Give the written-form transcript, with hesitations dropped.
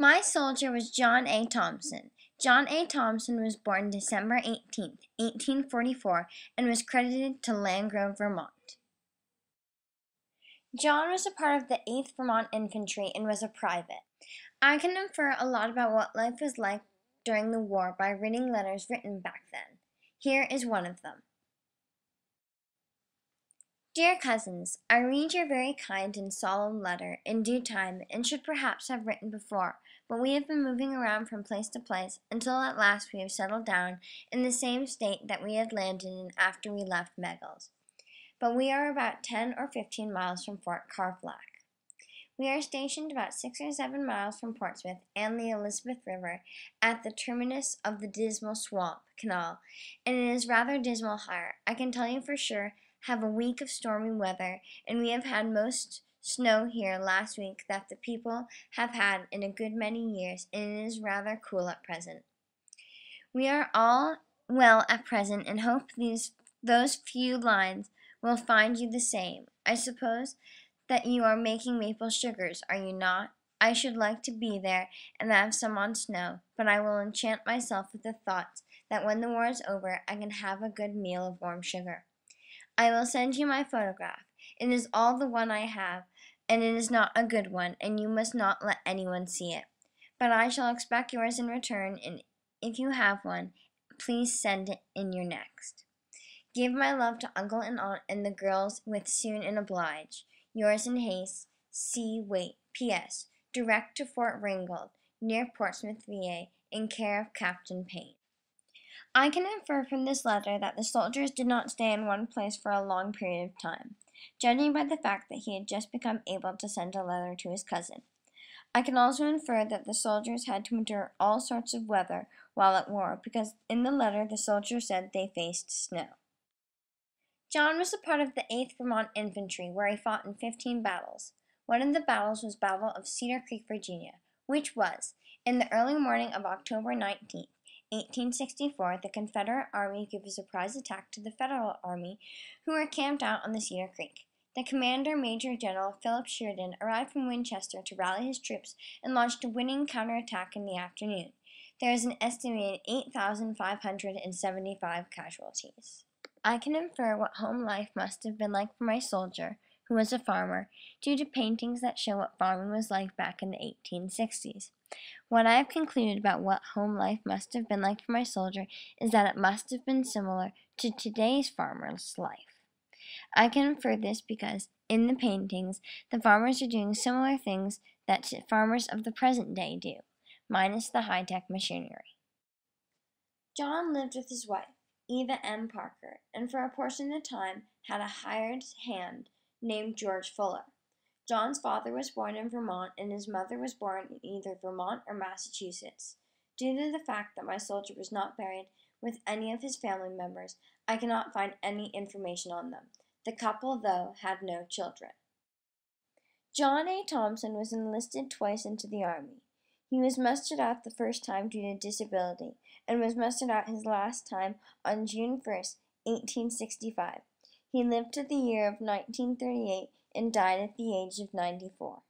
My soldier was John A. Thomson. John A. Thomson was born December 18, 1844, and was credited to Landgrove, Vermont. John was a part of the 8th Vermont Infantry and was a private. I can infer a lot about what life was like during the war by reading letters written back then. Here is one of them. Dear cousins, I read your very kind and solemn letter in due time and should perhaps have written before, but we have been moving around from place to place until at last we have settled down in the same state that we had landed in after we left Meggles. But we are about 10 or 15 miles from Fort Carflack. We are stationed about 6 or 7 miles from Portsmouth and the Elizabeth River at the terminus of the Dismal Swamp Canal, and it is rather dismal here. I can tell you for sure have a week of stormy weather, and we have had most snow here last week that the people have had in a good many years, and it is rather cool at present. We are all well at present and hope those few lines will find you the same. I suppose that you are making maple sugars, are you not? I should like to be there and have some on snow, but I will enchant myself with the thoughts that when the war is over I can have a good meal of warm sugar. I will send you my photograph. It is all the one I have, and it is not a good one, and you must not let anyone see it. But I shall expect yours in return, and if you have one, please send it in your next. Give my love to Uncle and Aunt and the girls with soon and oblige. Yours in haste, C. Waite. P.S. Direct to Fort Ringgold, near Portsmouth, VA, in care of Captain Payne. I can infer from this letter that the soldiers did not stay in one place for a long period of time, judging by the fact that he had just become able to send a letter to his cousin. I can also infer that the soldiers had to endure all sorts of weather while at war, because in the letter the soldiers said they faced snow. John was a part of the 8th Vermont Infantry, where he fought in 15 battles. One of the battles was Battle of Cedar Creek, Virginia, which was, in the early morning of October 19th, 1864, the Confederate Army gave a surprise attack to the Federal Army, who were camped out on the Cedar Creek. The commander, Major General Philip Sheridan, arrived from Winchester to rally his troops and launched a winning counterattack in the afternoon. There is an estimated 8,575 casualties. I can infer what home life must have been like for my soldier, who was a farmer, due to paintings that show what farming was like back in the 1860s. What I have concluded about what home life must have been like for my soldier is that it must have been similar to today's farmer's life. I can infer this because, in the paintings, the farmers are doing similar things that farmers of the present day do, minus the high-tech machinery. John lived with his wife, Eva M. Parker, and for a portion of the time had a hired hand named George Fuller. John's father was born in Vermont, and his mother was born in either Vermont or Massachusetts. Due to the fact that my soldier was not buried with any of his family members, I cannot find any information on them. The couple, though, had no children. John A. Thomson was enlisted twice into the Army. He was mustered out the first time due to disability, and was mustered out his last time on June 1st, 1865. He lived to the year of 1938 and died at the age of 94.